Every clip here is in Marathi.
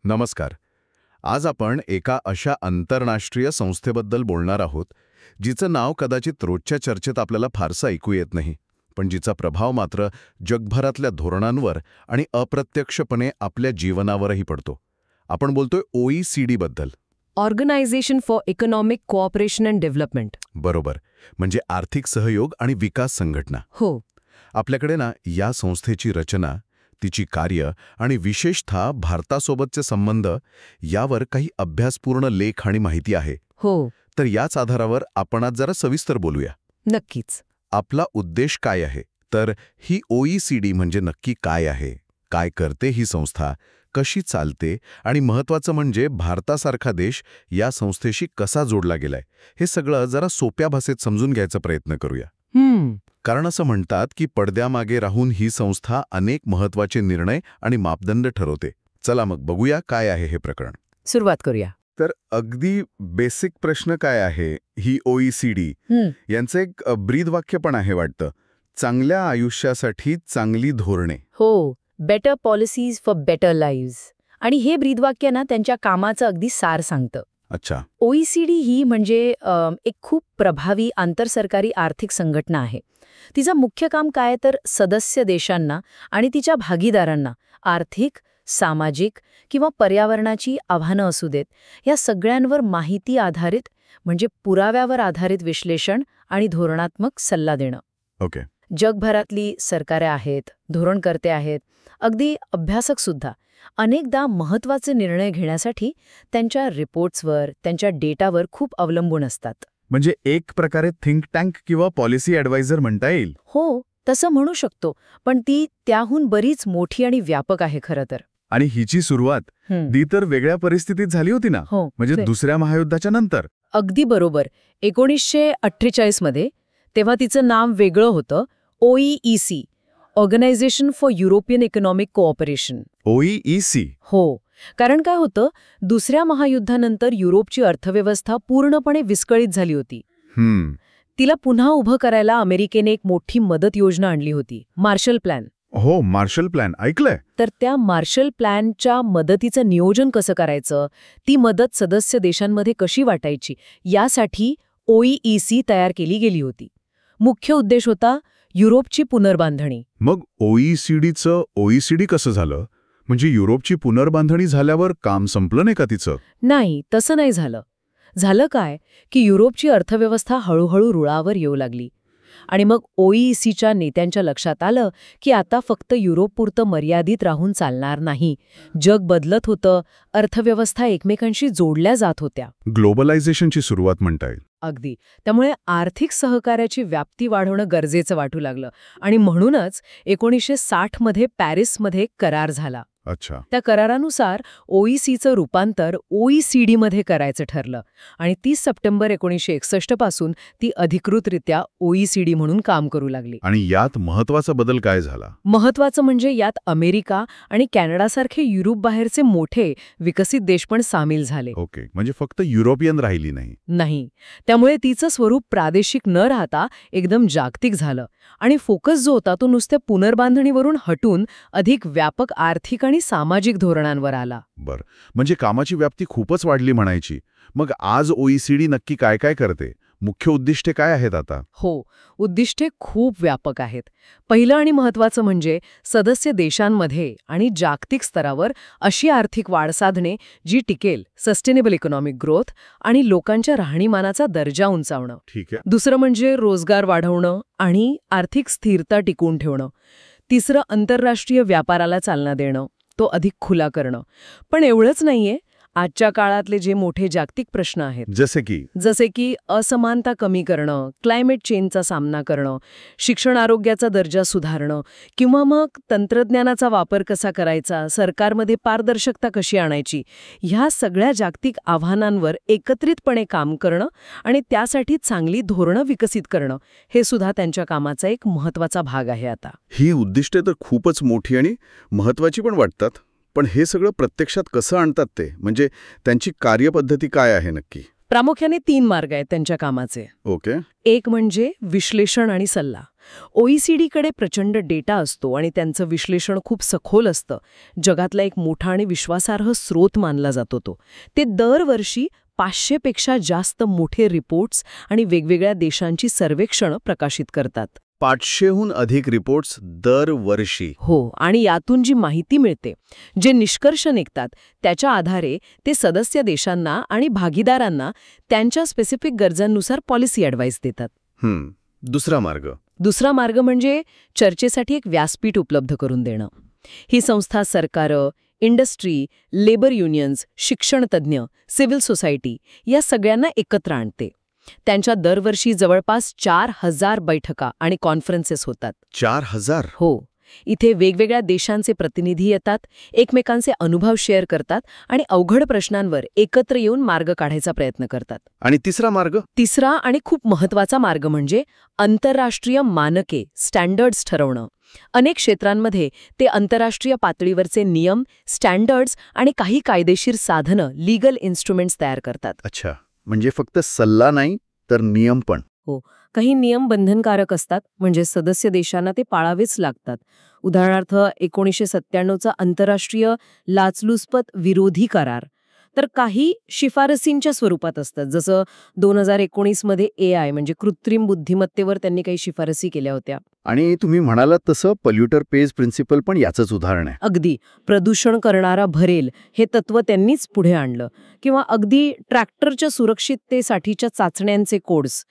नमस्कार. आज आपण एका अशा आंतरराष्ट्रीय संस्थेबद्दल बोलणार आहोत, जिचं नाव कदाचित रोजच्या चर्चेत आपल्याला फारसं ऐकू येत नाही, पण जिचा प्रभाव मात्र जगभरातल्या धोरणांवर आणि अप्रत्यक्षपणे आपल्या जीवनावरही पडतो. आपण बोलतोय OECD बद्दल. Organisation for economic cooperation and development. बरोबर, म्हणजे आर्थिक सहयोग आणि विकास संघटना. हो. आपल्याकडे या संस्थेची रचना, तिची कार्य आणि विशेषतः भारतासोबतचे संबंध यावर काही अभ्यासपूर्ण लेख आणि माहिती आहे. हो. तर याच आधारावर आपण आज जरा सविस्तर बोलूया. नक्कीच. आपला उद्देश काय आहे, तर ही OECD म्हणजे नक्की काय आहे, काय करते ही संस्था, कशी चालते आणि महत्त्वाचं म्हणजे भारतासारखा देश या संस्थेशी कसा जोडला गेलाय, हे सगळं जरा सोप्या भाषेत समजून घ्यायचा प्रयत्न करूया. कारण असं म्हणतात की पडद्यामागे राहून ही संस्था अनेक महत्त्वाचे निर्णय आणि मापदंड ठरवते. चला मग बघूया काय आहे हे प्रकरण. सुरुवात करूया. तर अगदी बेसिक प्रश्न काय आहे, ही OECD यांचं एक ब्रीदवाक्य पण आहे वाटतं, चांगल्या आयुष्यासाठी चांगली धोरणे. हो. Better policies for better live. आणि हे ब्रीदवाक्य ना त्यांच्या कामाचं अगदी सार सांगतं. अच्छा. OECD ही म्हणजे एक खूप प्रभावी आंतरसरकारी आर्थिक संघटना आहे. तिचं मुख्य काम काय तर सदस्य देशांना आणि तिच्या भागीदारांना आर्थिक, सामाजिक किंवा पर्यावरणाची आव्हानं असू देत, या सगळ्यांवर माहिती आधारित म्हणजे पुराव्यावर आधारित विश्लेषण आणि धोरणात्मक सल्ला देणं. ओके. जगभरातली सरकारे आहेत, धोरणकर्ते आहेत, अगदी अभ्यासक सुद्धा अनेकदा महत्त्वाचे निर्णय घेण्यासाठी त्यांच्या रिपोर्ट्सवर, त्यांच्या डेटावर खूप अवलंबून असतात. म्हणजे एक प्रकारे थिंक टँक किंवा पॉलिसी ॲडवायझर म्हणता येईल. हो, तसं म्हणू शकतो, पण ती त्याहून बरीच मोठी आणि व्यापक आहे खरं तर. आणि हिची सुरुवात दी तर वेगळ्या परिस्थितीत झाली होती ना, हो, म्हणजे दुसऱ्या महायुद्धाच्या नंतर. अगदी बरोबर. 1948 मध्ये तेव्हा तिचं नाव वेगळं होतं, OEEC, organisation for European economic cooperation. OEEC. हो, कारण काय होतं, दुसऱ्या महायुद्धानंतर युरोपची अर्थव्यवस्था पूर्णपणे विस्कळीत झाली होती. तिला पुन्हा उभं करायला अमेरिकेने एक मोठी मदत योजना आणली होती, मार्शल प्लॅन. हो, मार्शल प्लॅन ऐकलंय. तर त्या मार्शल प्लॅनच्या मदतीचं नियोजन कसं करायचं, ती मदत सदस्य देशांमध्ये कशी वाटायची, यासाठी OEEC तयार केली गेली होती. मुख्य उद्देश होता युरोपची पुनर्बांधणी. मग OECDचं OECD कसं झालं? म्हणजे युरोपची पुनर्बांधणी झाल्यावर काम संपलं नाही का तिचं? नाही, तसं नाही झालं. झालं काय की युरोपची अर्थव्यवस्था हळूहळू रुळावर येऊ लागली. आणि मग OEECच्या नेत्यांच्या लक्षात आलं की आता फक्त युरोपपुरतं मर्यादित राहून चालणार नाही. जग बदलत होतं, अर्थव्यवस्था एकमेकांशी जोडल्या जात होत्या. ग्लोबलायझेशनची सुरुवात म्हणता येईल. अगदी. त्यामुळे आर्थिक सहकार्याची व्याप्ती वाढवणं गरजेचं वाटू लागलं. आणि म्हणूनच 1960 मध्ये पॅरिसमध्ये करार झाला. अच्छा. त्या करारानुसार OECचं रूपांतर OECD मध्ये करायचं ठरलं आणि 30 सप्टेंबर 1961 पासून ती अधिकृतरित्या OECD म्हणून काम करू लागली. आणि यात महत्वाचा बदल काय झाला? महत्वाचं म्हणजे यात अमेरिका आणि कॅनडासारखे युरोप बाहेरचे मोठे विकसित देश पण सामील झाले. ओके, म्हणजे फक्त युरोपियन राहिली नाही. नाही. त्यामुळे तिचं स्वरूप प्रादेशिक न राहता एकदम जागतिक झालं आणि फोकस जो होता तो नुसत्या पुनर्बांधणीवरून हटून अधिक व्यापक आर्थिक आणि सामाजिक धोरणांवर आला. बरं, म्हणजे कामाची व्याप्ती खूपच वाढली म्हणायची. मग आज OECD नक्की काय काय करते? मुख्य उद्दिष्टे काय आहेत आता? हो, उद्दिष्टे खूप व्यापक आहेत. पहिलं आणि महत्त्वाचं म्हणजे सदस्य देशांमध्ये आणि जागतिक स्तरावर अशी आर्थिक वाढ साधणे जी टिकेल, सस्टेनेबल इकॉनॉमिक ग्रोथ आणि लोकांच्या राहणीमानाचा दर्जा उंचावणं. ठीक आहे. दुसरं म्हणजे रोजगार वाढवणं आणि आर्थिक स्थिरता टिकवून ठेवणं. तिसरं आंतरराष्ट्रीय व्यापाराला चालना देणं, तो अधिक खुला करणं. पण एवढंच नाहीये, आजच्या काळातले जे मोठे जागतिक प्रश्न आहेत, जसे की असमानता कमी करणं, क्लायमेट चेंजचा सामना करणं, शिक्षण आरोग्याचा दर्जा सुधारणं किंवा मग तंत्रज्ञानाचा वापर कसा करायचा, सरकारमध्ये पारदर्शकता कशी आणायची, ह्या सगळ्या जागतिक आव्हानांवर एकत्रितपणे काम करणं आणि त्यासाठी चांगली धोरणं विकसित करणं, हे सुद्धा त्यांच्या कामाचा एक महत्त्वाचा भाग आहे. आता ही उद्दिष्टे तर खूपच मोठी आणि महत्त्वाची पण वाटतात. पण हे सगळं प्रत्यक्षात कसं आणतात ते? म्हणजे त्यांची कार्यपद्धती काय आहे नक्की? प्रामुख्याने 3 मार्ग आहेत त्यांच्या कामाचे. ओके. एक म्हणजे विश्लेषण आणि सल्ला, OECDकडे प्रचंड डेटा असतो आणि त्यांचं विश्लेषण खूप सखोल असतं. जगातला एक मोठा आणि विश्वासार्ह स्रोत मानला जातो तो. ते दरवर्षी 500पेक्षा जास्त मोठे रिपोर्ट्स आणि वेगवेगळ्या देशांची सर्वेक्षणं प्रकाशित करतात. 500हून अधिक रिपोर्ट्स दरवर्षी. हो, आणि यातून जी माहिती मिळते, जे निष्कर्ष निघतात, त्याच्या आधारे ते सदस्य देशांना आणि भागीदारांना त्यांच्या स्पेसिफिक गरजांनुसार पॉलिसी ॲडवाईस देतात. दुसरा मार्ग. दुसरा मार्ग म्हणजे चर्चेसाठी एक व्यासपीठ उपलब्ध करून देणं. ही संस्था सरकारं, इंडस्ट्री, लेबर युनियन्स, शिक्षणतज्ज्ञ, सिव्हिल सोसायटी या सगळ्यांना एकत्र आणते. त्यांच्या दरवर्षी जवळपास 4000 बैठका आणि कॉन्फरन्सेस होतात. 4000? हो. इथे वेगवेगळ्या देशांचे प्रतिनिधी येतात, एकमेकांचे अनुभव शेअर करतात आणि अवघड प्रश्नांवर एकत्र येऊन मार्ग काढायचा प्रयत्न करतात. आणि तिसरा मार्ग? तिसरा आणि खूप महत्त्वाचा मार्ग म्हणजे आंतरराष्ट्रीय मानके, स्टँडर्ड्स ठरवणं. अनेक क्षेत्रांमध्ये ते आंतरराष्ट्रीय पातळीवरचे नियम, स्टँडर्ड्स आणि काही कायदेशीर साधनं, लीगल इन्स्ट्रुमेंट्स तयार करतात. अच्छा, म्हणजे फक्त सल्ला नाही तर नियम पण. हो, काही नियम बंधनकारक असतात, म्हणजे सदस्य देशांना ते पाळावेच लागतात. उदाहरणार्थ 1997चा आंतरराष्ट्रीय लाचलुचपत विरोधी करार. तर काही शिफारसींच्या स्वरूपात असतात, जसं 2019मध्ये AI म्हणजे कृत्रिम बुद्धिमत्तेवर त्यांनी काही शिफारसी केल्या होत्या. आणि तुम्ही म्हणालात तसं पॉल्युटर पेज प्रिन्सिपल पण याचंच उदाहरण आहे. अगदी प्रदूषण करणारा भरेल हे तत्व त्यांनीच पुढे आणलं. किंवा अगदी ट्रॅक्टरच्या सुरक्षिततेसाठीच्या चाचण्यांचे कोड्स.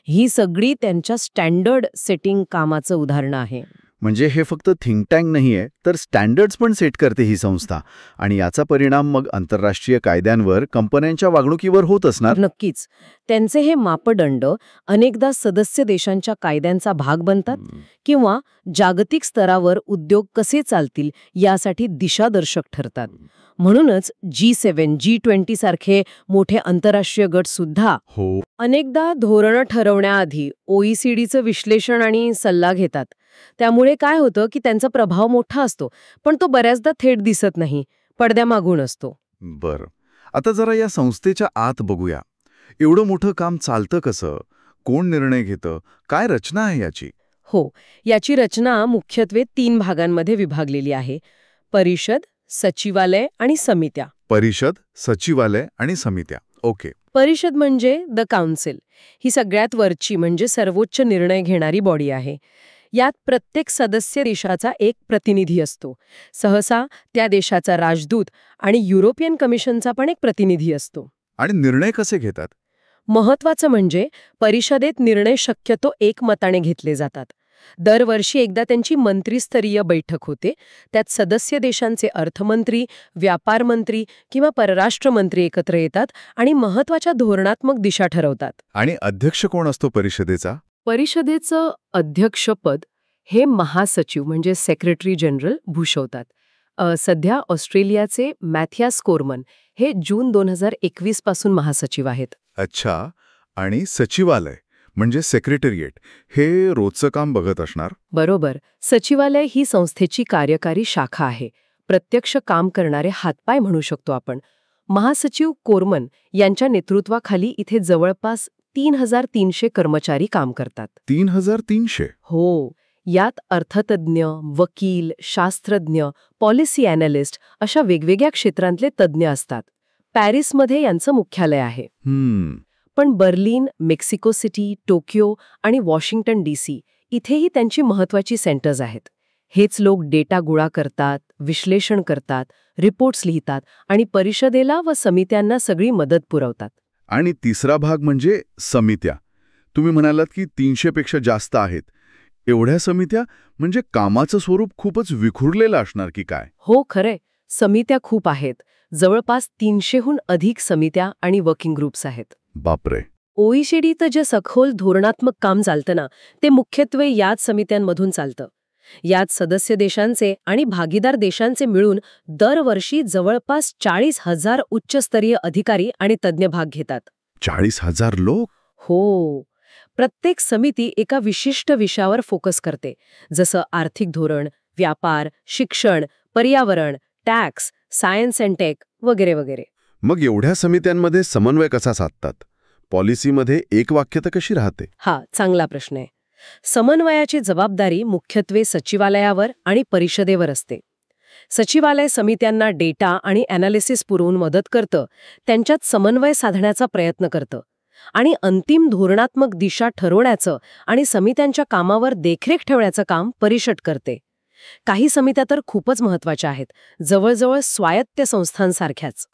ही सगळी त्यांच्या स्टँडर्ड सेटिंग कामाचं उदाहरण आहे. म्हणजे हे फक्त थिंक टँक नाहीये, तर स्टँडर्ड्स पण सेट करते ही संस्था. आणि याचा परिणाम मग आंतरराष्ट्रीय कायद्यांवर, कंपन्यांच्या वागणुकीवर होत असणार. नक्कीच. त्यांचे हे मापदंड अनेकदा सदस्य देशांच्या कायद्यांचा भाग बनतात किंवा जागतिक स्तरावर उद्योग कसे चालतील यासाठी दिशादर्शक ठरतात. म्हणूनच G7, G20 सारखे मोठे आंतरराष्ट्रीय गट सुद्धा अनेकदा धोरणं ठरवण्याआधी OECDचं विश्लेषण आणि सल्ला घेतात. त्यामुळे काय होतं की त्यांचा प्रभाव मोठा असतो, पण तो बऱ्याचदा थेट दिसत नाही, पडद्यामागून असतो. बरं, आता जरा या संस्थेच्या आत बघूया. एवढं मोठं काम चालतं कसं? कोण निर्णय घेतं? काय रचना आहे याची? हो, याची रचना मुख्यत्वे 3 भागांमध्ये विभागलेली आहे: परिषद, सचिवालय आणि समित्या. परिषद, सचिवालय आणि समित्या. ओके. परिषद म्हणजे द काउन्सिल. ही सगळ्यात वरची म्हणजे सर्वोच्च निर्णय घेणारी बॉडी आहे. यात प्रत्येक सदस्य देशाचा एक प्रतिनिधी असतो. सहसा त्या देशाचा राजदूत आणि युरोपियन कमिशनचा पण एक प्रतिनिधी असतो. आणि निर्णय कसे घेतात? महत्वाचं म्हणजे परिषदेत निर्णय शक्यतो एकमताने घेतले जातात. दरवर्षी एकदा त्यांची मंत्रीस्तरीय बैठक होते. त्यात सदस्य देशांचे अर्थमंत्री, व्यापार मंत्री किंवा परराष्ट्र मंत्री एकत्र येतात आणि महत्वाच्या धोरणात्मक दिशा ठरवतात. आणि अध्यक्ष कोण असतो परिषदेचा? परिषदेचं अध्यक्षपद हे महासचिव म्हणजे सेक्रेटरी जनरल भूषवतात. सध्या ऑस्ट्रेलियाचे मॅथियास कोरमन हे जून 2021 पासून महासचिव आहेत. अच्छा. आणि सचिवालय म्हणजे सेक्रेटरिएट हे रोजचं काम बघत असणार? बरोबर. सचिवालय ही संस्थेची कार्यकारी शाखा आहे. प्रत्यक्ष काम करणारे हातपाय म्हणू शकतो आपण. महासचिव कोरमन यांच्या नेतृत्वाखाली इथे जवळपास 3300 कर्मचारी काम करतात. 3300? हो. यात अर्थतज्ज्ञ, वकील, शास्त्रज्ञ, पॉलिसी ॲनालिस्ट अशा वेगवेगळ्या क्षेत्रांतले तज्ज्ञ असतात. पॅरिसमध्ये यांचं मुख्यालय आहे. पण बर्लिन, मेक्सिको सिटी, टोकियो आणि वॉशिंग्टन DC इथेही त्यांची महत्वाची सेंटर्स आहेत. हेच लोक डेटा गोळा करतात, विश्लेषण करतात, रिपोर्ट्स लिहितात आणि परिषदेला व समित्यांना सगळी मदत पुरवतात. आणि तिसरा भाग म्हणजे समित्या. तुम्ही म्हणालात की 300पेक्षा जास्त आहेत. एवढ्या समित्या म्हणजे कामाचं स्वरूप खूपच विखुरलेलं असणार की काय? हो, खरंय. समित्या खूप आहेत. जवळपास 300हून अधिक समित्या आणि वर्किंग ग्रुप्स आहेत. बापरे. OECDचं जे सखोल धोरणात्मक काम चालतं ना, ते मुख्यत्वे याच समित्यांमधून चालतं. यात सदस्य देशांचे आणि भागीदार देशांचे मिळून दरवर्षी जवळपास 40,000 उच्चस्तरीय अधिकारी आणि तज्ज्ञ भाग घेतात. 40,000 लोक? हो. प्रत्येक समिती एका विशिष्ट विषयावर फोकस करते, जसं आर्थिक धोरण, व्यापार, शिक्षण, पर्यावरण, टॅक्स, सायन्स अँड टेक वगैरे वगैरे. मग एवढ्या समित्यांमध्ये समन्वय कसा साधतात? पॉलिसीमध्ये एक वाक्यता कशी राहते? हा चांगला प्रश्न आहे. समन्वयाची जबाबदारी मुख्यत्वे सचिवालयावर आणि परिषदेवर असते. सचिवालय समित्यांना डेटा आणि ॲनालिसिस पुरवून मदत करतं, त्यांच्यात समन्वय साधण्याचा प्रयत्न करतं आणि अंतिम धोरणात्मक दिशा ठरवण्याचं आणि समित्यांच्या कामावर देखरेख ठेवण्याचं काम परिषद करते. काही समित्या तर खूपच महत्वाच्या आहेत, जवळजवळ स्वायत्त संस्थांसारख्याच.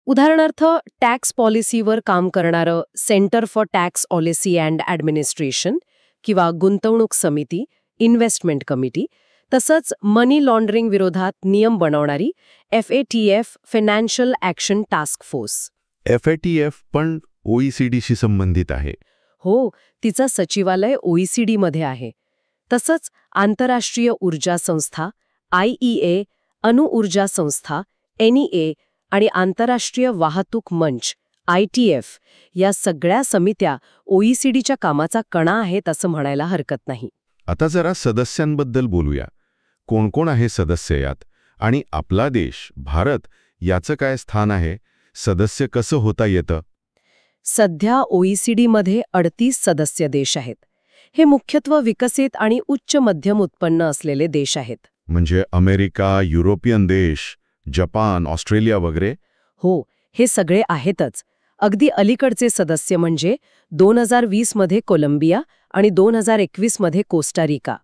उदाहरणार्थ टॅक्स पॉलिसीवर काम करणारं centre for tax policy and administration किंवा गुंतवणूक समिती, इन्व्हेस्टमेंट कमिटी, तसंच मनी लॉन्ड्रिंग विरोधात नियम बनवणारी FATF financial action task force. FATF पण OECDशी संबंधित आहे. हो, तिचं सचिवालय OECD मध्ये आहे. तसंच आंतरराष्ट्रीय ऊर्जा संस्था IEA, अणुऊर्जा संस्था NEA आणि आंतरराष्ट्रीय वाहतूक मंच ITF या सगळ्या समित्या OECDच्या कामाचा कणा आहेत असं म्हणायला हरकत नाही. आता जरा सदस्यांबद्दल बोलूया. कोण कोण आहे सदस्य यात? आणि आपला देश, भारत, याचं काय स्थान आहे? सदस्य कसं होता येतं? सध्या OECD मध्ये 38 सदस्य देश आहेत. हे मुख्यत्वे विकसित आणि उच्च मध्यम उत्पन्न असलेले देश आहेत. म्हणजे अमेरिका, युरोपियन देश, जपान, ऑस्ट्रेलिया वगैरे? हो, हे सगळे आहेतच. अगदी अलीकडचे सदस्य म्हणजे 2020 मध्ये कोलंबिया आणि 2021 मध्ये कोस्टारिका.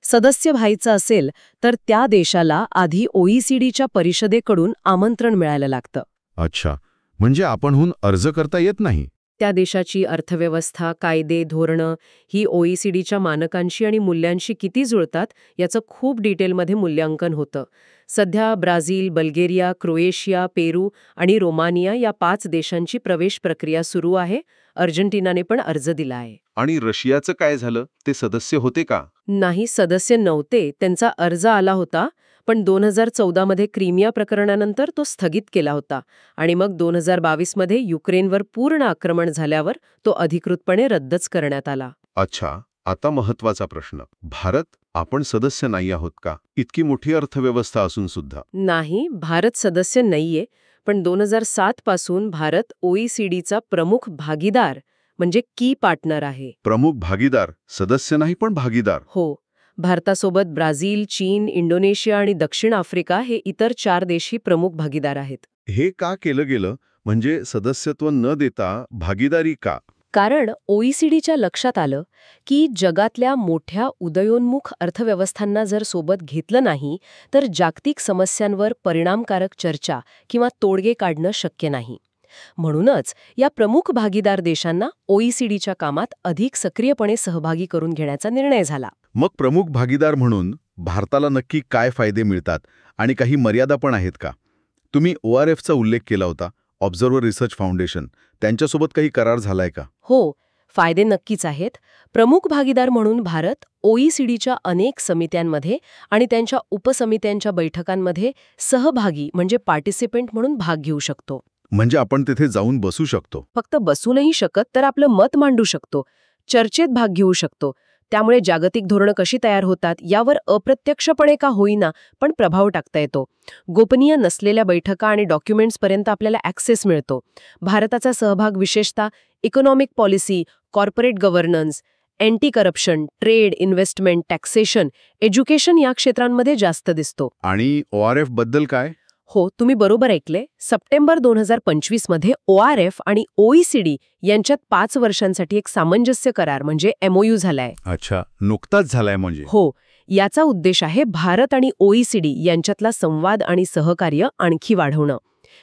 सदस्य व्हायचं असेल तर त्या देशाला आधी OECDच्या परिषदेकडून आमंत्रण मिळायला लागतं. अच्छा, म्हणजे आपणहून अर्ज करता येत नाही? त्या देशाची अर्थव्यवस्था, कायदे, धोरणं ही OECDच्या मानकांशी आणि मूल्यांशी किती जुळतात याचं खूप डिटेलमध्ये मूल्यांकन होतं. सध्या ब्राझील, बल्गेरिया, क्रोएशिया, पेरू आणि रोमानिया या 5 देशांची प्रवेश प्रक्रिया सुरू आहे. अर्जेंटिनाने पण अर्ज दिला आहे. आणि रशियाचं काय झालं? ते सदस्य होते का? नाही, सदस्य नव्हते. त्यांचा अर्ज आला होता, पण 2014 मध्ये क्रिमिया प्रकरणानंतर तो स्थगित केला होता आणि मग 2022 मध्ये युक्रेनवर पूर्ण आक्रमण झाल्यावर तो अधिकृतपणे रद्दच करण्यात आला. अच्छा, आता महत्वाचा प्रश्न. भारत, आपण सदस्य नाही आहोत का? इतकी मोठी अर्थव्यवस्था असून सुद्धा? नाही, भारत सदस्य नाहीये, पण 2007 पासून भारत OECDचा प्रमुख भागीदार म्हणजे की पार्टनर आहे. प्रमुख भागीदार, सदस्य नाही पण भागीदार. हो, भारतासोबत ब्राझील, चीन, इंडोनेशिया आणि दक्षिण आफ्रिका हे इतर 4 देशही प्रमुख भागीदार आहेत. हे का केलं गेलं? म्हणजे सदस्यत्व न देता भागीदारी का? कारण OECDच्या लक्षात आलं की जगातल्या मोठ्या उदयोन्मुख अर्थव्यवस्थांना जर सोबत घेतलं नाही तर जागतिक समस्यांवर परिणामकारक चर्चा किंवा तोडगे काढणं शक्य नाही. म्हणूनच या प्रमुख भागीदार देशांना OECDच्या कामात अधिक सक्रियपणे सहभागी करून घेण्याचा निर्णय झाला. मग प्रमुख भागीदार म्हणून भारताला नक्की काय फायदे मिळतात आणि काही मर्यादा पण आहेत का? तुम्ही ORFचा उल्लेख केला होता, ऑब्झर्व्हर रिसर्च फाउंडेशन. त्यांच्यासोबत काही करार झालाय का? हो, फायदे नक्कीच आहेत. प्रमुख भागीदार म्हणून भारत OECDच्या अनेक समित्यांमध्ये आणि त्यांच्या उपसमित्यांच्या बैठकांमध्ये सहभागी म्हणजे पार्टिसिपेंट म्हणून भाग घेऊ शकतो. म्हणजे आपण तिथे जाऊन बसू शकतो? फक्त बसू नाही शकत, तर आपलं मत मांडू शकतो, चर्चेत भाग घेऊ शकतो. त्यामुळे जागतिक धोरणं कशी तयार होतात यावर अप्रत्यक्षपणे का होईना पण प्रभाव टाकता येतो. गोपनीय नसलेल्या बैठका आणि डॉक्युमेंट्सपर्यंत आपल्याला ॲक्सेस मिळतो. भारताचा सहभाग विशेषतः economic policy, corporate governance, anti corruption, trade, investment, taxation, education या क्षेत्रांमध्ये जास्त दिसतो. आणि ORF बद्दल काय? हो, तुम्ही बरोबर ऐकले. सप्टेंबर 2025 मध्ये ORF आणि OECD यांच्यात 5 वर्षांसाठी एक सामंजस्य करार म्हणजे MOU झालाय. अच्छा, नुकताच झालाय म्हणजे? हो, याचा उद्देश आहे भारत आणि OECD यांच्यातला संवाद आणि सहकार्य आणखी वाढवणं.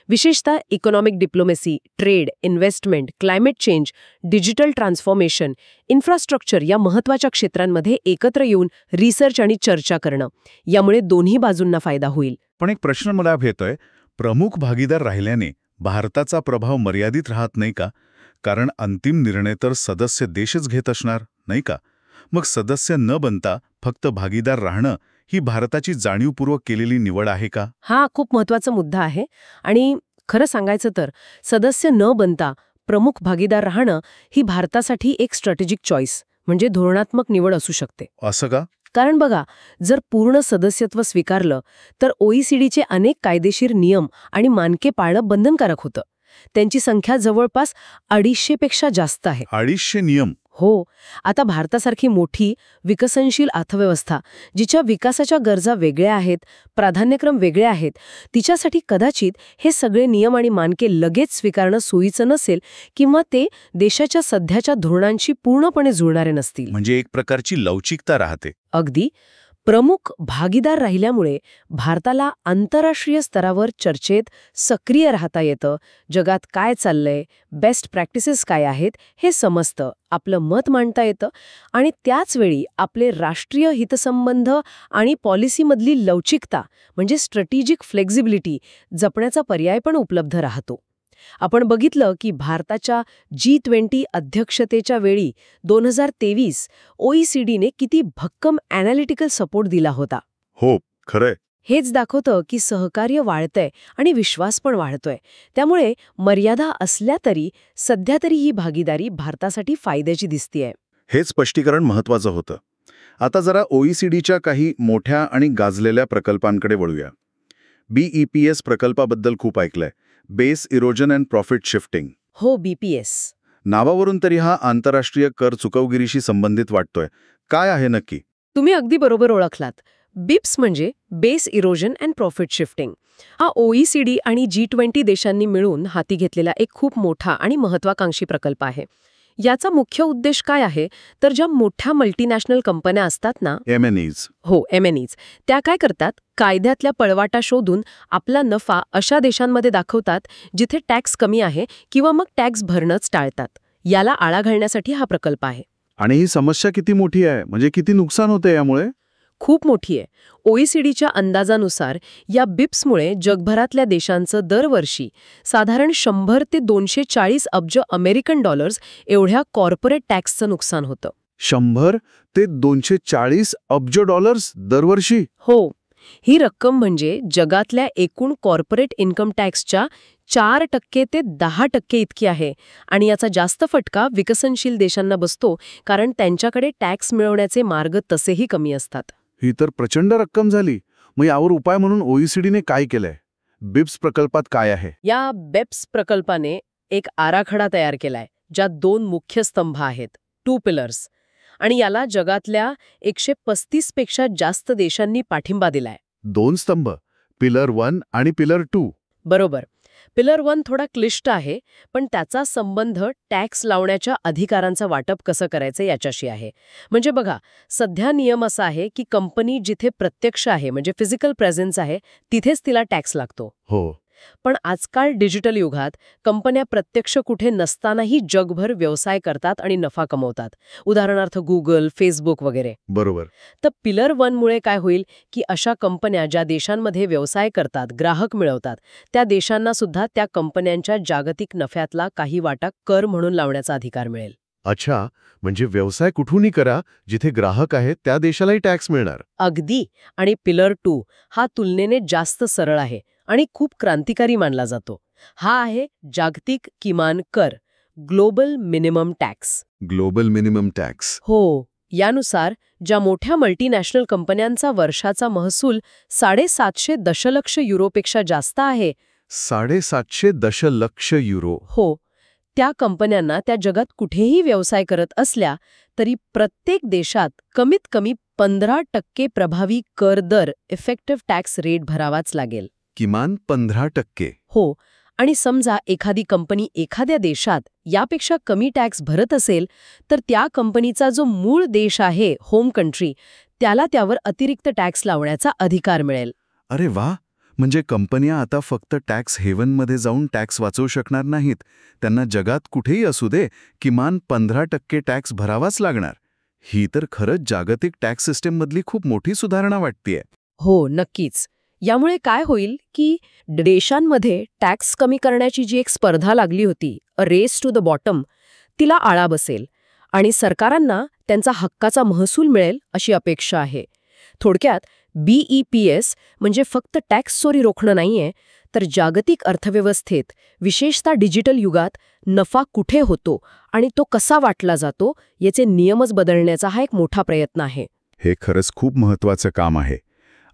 विशेषतः economic diplomacy, trade, investment, climate change, digital transformation, infrastructure या महत्त्वाच्या क्षेत्रांमध्ये एकत्र येऊन रिसर्च आणि चर्चा करणं. यामुळे दोन्ही बाजूंना फायदा होईल. पण एक प्रश्न मला येतोय, प्रमुख भागीदार राहिल्याने भारताचा प्रभाव मर्यादित राहत नाही का? कारण अंतिम निर्णय तर सदस्य देशच घेत असणार, नाही का? मग सदस्य न बनता फक्त भागीदार राहणं ही भारताची जाणीवपूर्वक केलेली निवड आहे का? हा खूप महत्त्वाचा मुद्दा आहे. आणि खरं सांगायचं तर सदस्य न बनता प्रमुख भागीदार राहणं ही भारतासाठी एक स्ट्रॅटेजिक चॉईस म्हणजे धोरणात्मक निवड असू शकते. असं का? कारण बघा, जर पूर्ण सदस्यत्व स्वीकारलं तर OECDचे अनेक कायदेशीर नियम आणि मानके पाळणं बंधनकारक होतं. त्यांची संख्या जवळपास 250 पेक्षा जास्त आहे. 250 नियम? हो, आता भारतासारखी मोठी विकसनशील अर्थव्यवस्था जिच्या विकासाच्या गरजा वेगळ्या आहेत, प्राधान्यक्रम वेगळे आहेत, तिच्यासाठी कदाचित हे सगळे नियम आणि मानके लगेच स्वीकारणं सोयीचं नसेल किंवा ते देशाच्या सध्याच्या धोरणांशी पूर्णपणे जुळणारे नसतील. म्हणजे एक प्रकारची लवचिकता राहते. अगदी. प्रमुख भागीदार राहिल्यामुळे भारताला आंतरराष्ट्रीय स्तरावर चर्चेत सक्रिय राहता येतं, जगात काय चाललंय, बेस्ट प्रॅक्टिसेस काय आहेत हे समजतं, आपलं मत मांडता येतं आणि त्याचवेळी आपले राष्ट्रीय हितसंबंध आणि पॉलिसीमधली लवचिकता म्हणजे स्ट्रॅटेजिक फ्लेक्झिबिलिटी जपण्याचा पर्याय पण उपलब्ध राहतो. आपण बघितलं की भारताच्या G20 अध्यक्षतेच्या वेळी 2023 OECDने किती भक्कम ॲनालिटिकल सपोर्ट दिला होता. हो, खरंय. हेच दाखवतं की सहकार्य वाढतंय आणि विश्वास पण वाढतोय. त्यामुळे मर्यादा असल्या तरी सध्या तरी ही भागीदारी भारतासाठी फायद्याची दिसतेय. हे स्पष्टीकरण महत्वाचं होतं. आता जरा OECDच्या काही मोठ्या आणि गाजलेल्या प्रकल्पांकडे वळूया. BEPS प्रकल्पाबद्दल खूप ऐकलंय. Base erosion and profit shifting. हो, BPS. नावावरून तरी हा आंतरराष्ट्रीय कर चुकवगिरीशी संबंधित वाटतोय. काय आहे नक्की? तुम्ही अगदी बरोबर ओळखलात. बिप्स म्हणजे base erosion and profit shifting. हा OECD आणि G20 देशांनी मिळून हाती घेतलेला एक खूप मोठा आणि महत्वाकांक्षी प्रकल्प आहे. याचा मुख्य उद्देश काय आहे तर ज्या मोठ्या मल्टीनॅशनल कंपन्या असतात ना, MNEs. हो, MNEs, त्या काय करतात, कायद्यातल्या पळवाटा शोधून आपला नफा अशा देशांमध्ये दाखवतात जिथे टॅक्स कमी आहे किंवा मग टॅक्स भरणंच टाळतात. याला आळा घालण्यासाठी हा प्रकल्प आहे. आणि ही समस्या किती मोठी आहे, म्हणजे किती नुकसान होते यामुळे? खूप मोठी आहे. OECDच्या अंदाजानुसार या बिप्समुळे जगभरातल्या देशांचं दरवर्षी साधारण 100 ते 240 अब्ज अमेरिकन डॉलर्स एवढ्या कॉर्पोरेट टॅक्सचं नुकसान होतं. 100 ते 240 अब्ज डॉलर्स दरवर्षी? हो, ही रक्कम म्हणजे जगातल्या एकूण कॉर्पोरेट इन्कम टॅक्सच्या 4% ते 10% इतकी आहे. आणि याचा जास्त फटका विकसनशील देशांना बसतो, कारण त्यांच्याकडे टॅक्स मिळवण्याचे मार्ग तसेही कमी असतात. ही तर प्रचंड रक्कम झाली. मग यावर उपाय म्हणून OECDने काय केलंय? बिप्स प्रकल्पात काय आहे? या बेप्स प्रकल्पाने एक आराखडा तयार केलाय, ज्यात 2 मुख्य स्तंभ आहेत, 2 पिलर्स, आणि याला जगातल्या 135 पेक्षा जास्त देशांनी पाठिंबा दिलाय. 2 स्तंभ, पिलर 1 आणि पिलर 2. बरोबर. पिलर 1 थोडा क्लिष्ट आहे, पण त्याचा संबंध टॅक्स लावण्याच्या अधिकारांचं वाटप कसं करायचं याच्याशी आहे. म्हणजे बघा, सध्या नियम असा आहे की कंपनी जिथे प्रत्यक्ष आहे म्हणजे फिजिकल प्रेझेन्स आहे तिथेच तिला टॅक्स लागतो. हो. पण आजकाल डिजिटल युगात कंपन्या प्रत्यक्ष कुठे नसतानाही जगभर व्यवसाय करतात आणि नफा कमवतात. उदाहरणार्थ गुगल, फेसबुक वगैरे. बरोबर. तर पिलर 1 मुळे काय होईल की अशा कंपन्या ज्या देशांमध्ये व्यवसाय करतात, ग्राहक मिळवतात, त्या देशांना सुद्धा त्या कंपन्यांच्या जागतिक नफ्यातला काही वाटा कर म्हणून लावण्याचा अधिकार मिळेल. अच्छा, म्हणजे व्यवसाय कुठूनही करा, जिथे ग्राहक आहेत त्या देशालाही टॅक्स मिळणार. अगदी. आणि पिलर 2 हा तुलनेने जास्त सरळ आहे आणि खूप क्रांतिकारी मानला जातो. हा आहे जागतिक किमान कर, global minimum tax. Global minimum tax. हो, यानुसार ज्या मोठ्या मल्टीनॅशनल कंपन्यांचा वर्षाचा महसूल 750 दशलक्ष युरोपेक्षा जास्त आहे, 750 दशलक्ष युरो. हो, त्या कंपन्यांना त्या जगात कुठेही व्यवसाय करत असल्या तरी प्रत्येक देशात कमीत कमी 15% प्रभावी कर दर इफेक्टिव्ह टॅक्स रेट भरावाच लागेल. किमान 15%. हो, आणि समजा एखादी कंपनी एखाद्या देशात यापेक्षा कमी टॅक्स भरत असेल तर त्या कंपनीचा जो मूळ देश आहे, होम कंट्री, त्याला त्यावर अतिरिक्त टॅक्स लावण्याचा अधिकार मिळेल. अरे वा, म्हणजे कंपन्या आता फक्त टॅक्स हेवनमध्ये जाऊन टॅक्स वाचवू शकणार नाहीत. त्यांना जगात कुठेही असू दे किमान 15% टॅक्स भरावाच लागणार. ही तर खरंच जागतिक टॅक्स सिस्टीममधली खूप मोठी सुधारणा वाटतेय. हो, नक्कीच. यामुळे काय होईल की देशांमध्ये टॅक्स कमी करण्याची जी एक स्पर्धा लागली होती, a race to the bottom, तिला आळा बसेल आणि सरकारांना त्यांचा हक्काचा महसूल मिळेल अशी अपेक्षा आहे. थोडक्यात BEPS म्हणजे फक्त टॅक्स चोरी रोखणं नाहीये, तर जागतिक अर्थव्यवस्थेत, विशेषतः डिजिटल युगात, नफा कुठे होतो आणि तो कसा वाटला जातो याचे नियमच बदलण्याचा हा एक मोठा प्रयत्न आहे. हे खरंच खूप महत्वाचं काम आहे.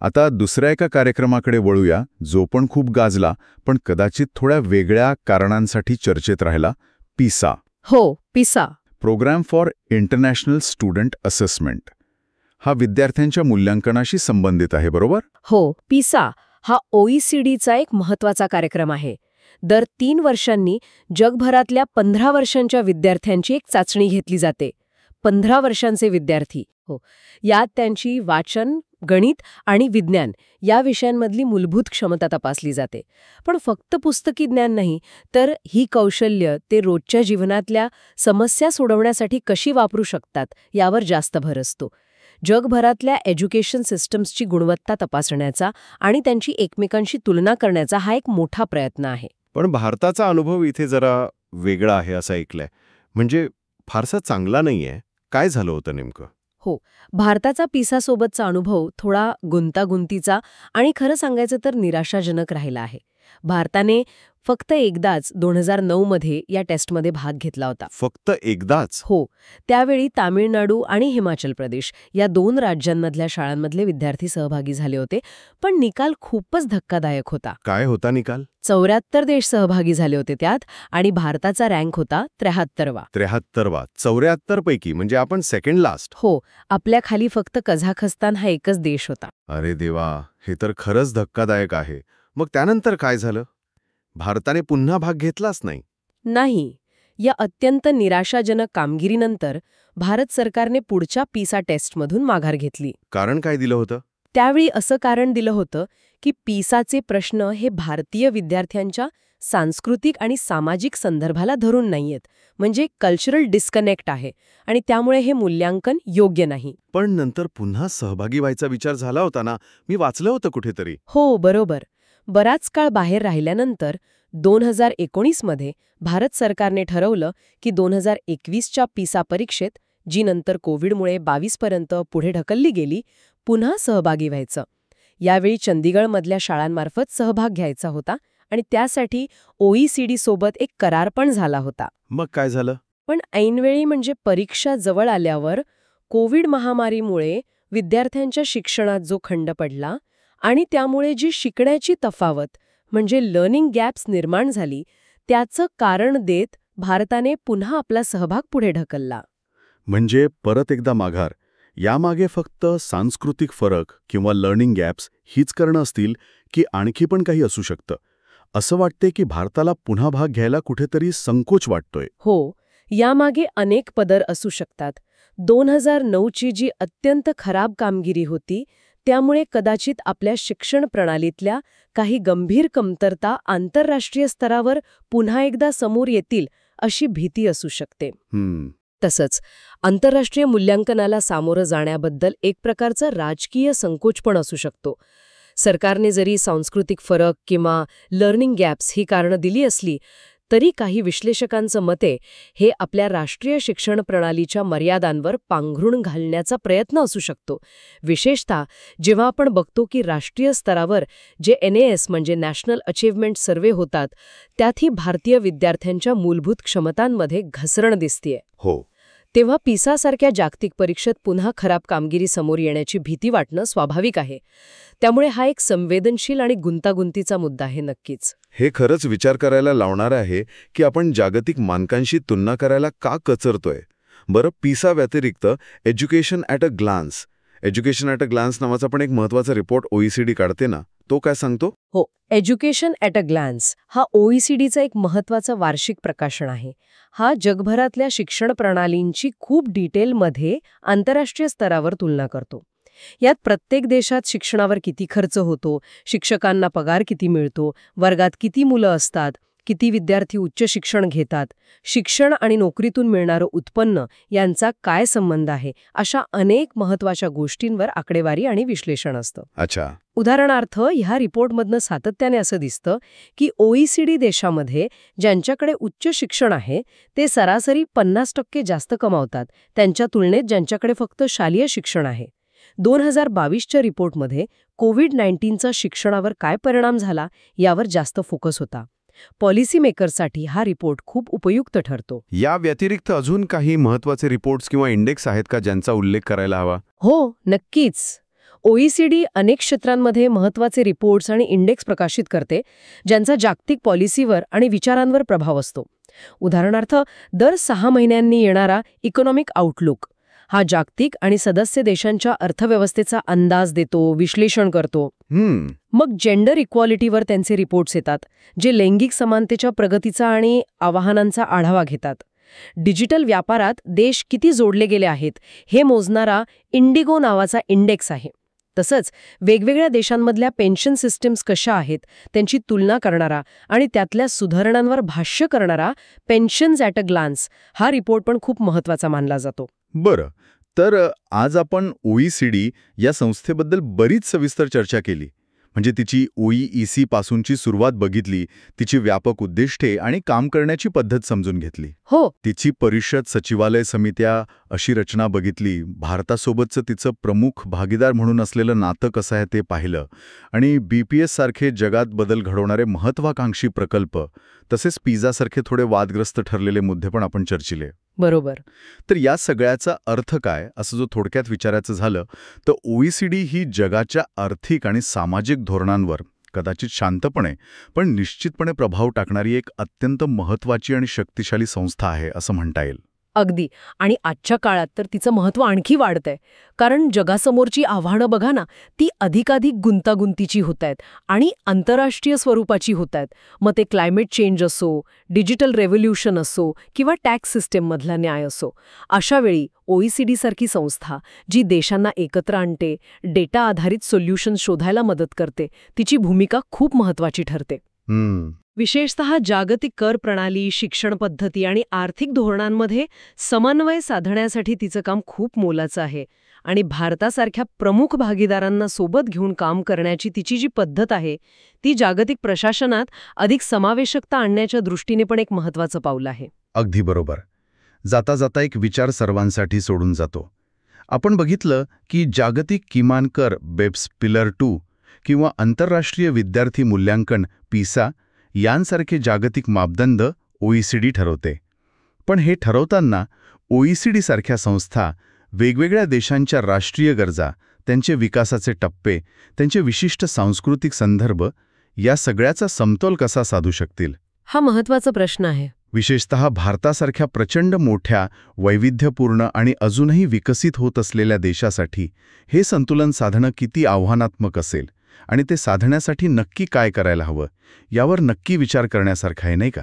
आता दुसऱ्या एका कार्यक्रमाकडे वळूया, जो पण खूप गाजला, पण कदाचित थोड्या वेगळ्या कारणांसाठी चर्चेत राहिला, पिसा. हो, PISA. Programme for international student assessment. हा विद्यार्थ्यांच्या मूल्यांकनाशी संबंधित आहे, बरोबर? हो, पिसा हा OECDचा एक महत्त्वाचा कार्यक्रम आहे. दर 3 वर्षांनी जगभरातल्या 15 वर्षांच्या विद्यार्थ्यांची एक चाचणी घेतली जाते. 15 वर्षांचे विद्यार्थी. हो, यात त्यांची वाचन, गणित आणि विज्ञान या विषयांमधली मूलभूत क्षमता तपासली जाते. पण फक्त पुस्तकी ज्ञान नाही, तर ही कौशल्य ते रोजच्या जीवनातल्या समस्या सोडवण्यासाठी कशी वापरू शकतात यावर जास्त भर असतो. जगभरातल्या एज्युकेशन सिस्टम्सची गुणवत्ता तपासण्याचा आणि त्यांची एकमेकांशी तुलना करण्याचा हा एक मोठा प्रयत्न आहे. पण भारताचा अनुभव इथे जरा वेगळा आहे असं ऐकलंय. म्हणजे फारसा चांगला नाहीये. काय झालं होतं नेमकं? हो, भारताचा पिसासोबतचा अनुभव थोडा गुंतागुंतीचा आणि खरं सांगायचं तर निराशाजनक राहिला आहे. भारताने फक्त एकदाच 2009 मध्ये या टेस्टमध्ये भाग घेतला होता. फक्त एकदाच? हो, त्यावेळी तामिळनाडू आणि हिमाचल प्रदेश या 2 राज्यांमधल्या शाळांमधले विद्यार्थी सहभागी झाले होते. पण निकाल खूपच धक्कादायक होता. काय होता निकाल? 74 देश सहभागी झाले होते त्यात आणि भारताचा रँक होता 73वा. 73वा. 74 पैकी म्हणजे आपण सेकंड लास्ट. हो, आपल्या खाली फक्त कझाखस्तान हा एकच देश होता. अरे देवा, हे तर खरंच धक्कादायक आहे. मग त्यानंतर काय झालं? भारताने पुन्हा भाग घेतलाच नाही. नाही, या अत्यंत निराशाजनक कामगिरीनंतर भारत सरकारने पुढच्या पिसा टेस्टमधून माघार घेतली. कारण काय दिलं होतं? त्यावेळी असं कारण दिलं होतं की पिसाचे प्रश्न हे भारतीय विद्यार्थ्यांच्या सांस्कृतिक आणि सामाजिक संदर्भाला धरून नाहीयेत. म्हणजे कल्चरल डिस्कनेक्ट आहे आणि त्यामुळे हे मूल्यांकन योग्य नाही. पण नंतर पुन्हा सहभागी व्हायचा विचार झाला होता ना? मी वाचलं होतं कुठेतरी. हो, बरोबर. बराच काळ बाहेर राहिल्यानंतर 2019 मध्ये भारत सरकारने ठरवलं की 2021च्या पिसा परीक्षेत, जी नंतर कोविडमुळे 22 पर्यंत पुढे ढकलली गेली, पुन्हा सहभागी व्हायचं. यावेळी चंदीगडमधल्या शाळांमार्फत सहभाग घ्यायचा होता आणि त्यासाठी OECD सोबत एक करार पण झाला होता. मग काय झालं? पण ऐनवेळी म्हणजे परीक्षा जवळ आल्यावर कोविड महामारीमुळे विद्यार्थ्यांच्या शिक्षणात जो खंड पडला आणि त्यामुळे जी शिकण्याची तफावत म्हणजे लर्निंग गॅप्स निर्माण झाली, त्याचं कारण देत भारताने पुन्हा आपला सहभाग पुढे ढकलला. म्हणजे परत एकदा माघार. यामागे फक्त सांस्कृतिक फरक किंवा लर्निंग गॅप्स हीच कारणं असतील की आणखी पण काही असू शकतं? असं वाटते की भारताला पुन्हा भाग घ्यायला कुठेतरी संकोच वाटतोय. हो, यामागे अनेक पदर असू शकतात. 2009ची जी अत्यंत खराब कामगिरी होती, त्यामुळे कदाचित आपल्या शिक्षण प्रणालीतल्या काही गंभीर कमतरता आंतरराष्ट्रीय स्तरावर पुन्हा एकदा समोर येतील अशी भीती असू शकते. तसंच आंतरराष्ट्रीय मूल्यांकनाला सामोरं जाण्याबद्दल एक प्रकारचा राजकीय संकोच पण असू शकतो. सरकारने जरी सांस्कृतिक फरक किंवा लर्निंग गॅप्स ही कारणं दिली असली, तरी काही विश्लेषकांचं मते हे आपल्या राष्ट्रीय शिक्षण प्रणालीच्या मर्यादांवर पांघरूण घालण्याचा प्रयत्न असू शकतो. विशेषतः जेव्हा आपण बघतो की राष्ट्रीय स्तरावर जे NAS म्हणजे नॅशनल अचिव्हमेंट सर्व्हे होतात, त्यातही भारतीय विद्यार्थ्यांच्या मूलभूत क्षमतांमध्ये घसरण दिसतेय. हो, तेव्हा पिसासारख्या जागतिक परीक्षेत पुन्हा खराब कामगिरी समोर येण्याची भीती वाटणं स्वाभाविक आहे. त्यामुळे हा एक संवेदनशील आणि गुंतागुंतीचा मुद्दा आहे नक्कीच. हे खरंच विचार करायला लावणारं आहे की आपण जागतिक मानकांशी तुलना करायला का कचरतोय. बरं, पिसा व्यतिरिक्त एज्युकेशन ॲट अ ग्लान्स नावाचा पण एक महत्त्वाचा रिपोर्ट OECD काढते ना, तो काय सांगतो? हो, एज्युकेशन ॲट अ ग्लान्स हा OECDचा एक महत्त्वाचा वार्षिक प्रकाशन आहे. हा जगभरातल्या शिक्षण प्रणालींची खूप डिटेलमध्ये आंतरराष्ट्रीय स्तरावर तुलना करतो. यात प्रत्येक देशात शिक्षणावर किती खर्च होतो, शिक्षकांना पगार किती मिळतो, वर्गात किती मुलं असतात, किती विद्यार्थी उच्च शिक्षण घेतात, शिक्षण आणि नोकरीतून मिळणारं उत्पन्न यांचा काय संबंध आहे, अशा अनेक महत्त्वाच्या गोष्टींवर आकडेवारी आणि विश्लेषण असतं. अच्छा. उदाहरणार्थ, ह्या रिपोर्टमधनं सातत्याने असं दिसतं की OECD देशामध्ये ज्यांच्याकडे उच्च शिक्षण आहे ते सरासरी 50% जास्त कमावतात त्यांच्या तुलनेत ज्यांच्याकडे फक्त शालेय शिक्षण आहे. 2022च्या रिपोर्टमध्ये कोविड-19चा शिक्षणावर काय परिणाम झाला यावर जास्त फोकस होता. पॉलिसी मेकरसाठी हा रिपोर्ट खूप उपयुक्त ठरतो. या व्यतिरिक्त अजून काही महत्त्वाचे रिपोर्ट्स किंवा इंडेक्स आहेत का ज्यांचा उल्लेख करायला हवा? हो, नक्कीच. OECD अनेक क्षेत्रांमध्ये महत्त्वाचे रिपोर्ट्स आणि इंडेक्स प्रकाशित करते ज्यांचा जागतिक पॉलिसीवर आणि विचारांवर प्रभाव असतो. उदाहरणार्थ, दर 6 महिन्यांनी येणारा इकॉनॉमिक आउटलुक हा जागतिक आणि सदस्य देशांच्या अर्थव्यवस्थेचा अंदाज देतो, विश्लेषण करतो. मग जेंडर इक्वालिटीवर त्यांचे रिपोर्ट्स येतात, जे लैंगिक समानतेच्या प्रगतीचा आणि आव्हानांचा आढावा घेतात. डिजिटल व्यापारात देश किती जोडले गेले आहेत हे मोजणारा इंडिगो नावाचा इंडेक्स आहे. तसंच वेगवेगळ्या देशांमधल्या पेन्शन सिस्टीम्स कशा आहेत त्यांची तुलना करणारा आणि त्यातल्या सुधारणांवर भाष्य करणारा पेन्शन्स ॲट अ ग्लान्स हा रिपोर्ट पण खूप महत्त्वाचा मानला जातो. बरं, तर आज आपण OECD या संस्थेबद्दल बरीच सविस्तर चर्चा केली. म्हणजे तिची OEEC पासूनची सुरुवात बघितली, तिची व्यापक उद्दिष्टे आणि काम करण्याची पद्धत समजून घेतली. हो, तिची परिषद, सचिवालय, समित्या अशी रचना बघितली, भारतासोबतचं तिचं प्रमुख भागीदार म्हणून असलेलं नातं कसं आहे ते पाहिलं, आणि BPS सारखे जगात बदल घडवणारे महत्वाकांक्षी प्रकल्प, तसेच पिझासारखे थोडे वादग्रस्त ठरलेले मुद्दे पण आपण चर्चिले. बरोबर. तर या सगळ्याचा अर्थ काय, असं जो थोडक्यात विचारायचं झालं तर OECD ही जगाच्या आर्थिक आणि सामाजिक धोरणांवर कदाचित शांतपणे पण निश्चितपणे प्रभाव टाकणारी एक अत्यंत महत्त्वाची आणि शक्तिशाली संस्था आहे असं म्हणता येईल. अगदी. आणि आजच्या काळात तर तिचं महत्त्व आणखी वाढतंय, कारण जगासमोरची आव्हानं बघा ना, ती अधिकाधिक गुंतागुंतीची होत आहेत आणि आंतरराष्ट्रीय स्वरूपाची होत आहेत. मग ते क्लायमेट चेंज असो, डिजिटल रेव्होल्यूशन असो किंवा टॅक्स सिस्टीममधला न्याय असो. अशा वेळी OECD सारखी संस्था जी देशांना एकत्र आणते, डेटा आधारित सोल्युशन्स शोधायला मदत करते, तिची भूमिका खूप महत्त्वाची ठरते. विशेषतः जागतिक कर प्रणाली, शिक्षण पद्धती आणि आर्थिक धोरणांमध्ये समन्वय साधण्यासाठी तिचं काम खूप मोलाचं आहे. आणि भारतासारख्या प्रमुख भागीदारांना सोबत घेऊन काम करण्याची तिची जी पद्धत आहे ती जागतिक प्रशासनात अधिक समावेशकता आणण्याच्या दृष्टीने पण एक महत्त्वाचं पाऊल आहे. अगदी बरोबर. जाता जाता एक विचार सर्वांसाठी सोडून जातो. आपण बघितलं की जागतिक किमान कर बेप्स पिलर 2 किंवा आंतरराष्ट्रीय विद्यार्थी मूल्यांकन PISA यांसारखे जागतिक मापदंड OECD ठरवते. पण हे ठरवताना OECD सारख्या संस्था वेगवेगळ्या देशांच्या राष्ट्रीय गरजा, त्यांचे विकासाचे टप्पे, त्यांचे विशिष्ट सांस्कृतिक संदर्भ या सगळ्याचा समतोल कसा साधू शकतील? हा महत्त्वाचा प्रश्न आहे. विशेषतः भारतासारख्या प्रचंड मोठ्या, वैविध्यपूर्ण आणि अजूनही विकसित होत असलेल्या देशासाठी हे संतुलन साधणं किती आव्हानात्मक असेल आणि ते साधण्यासाठी नक्की काय करायला हवं यावर नक्की विचार करण्यासारखं आहे, नाही का?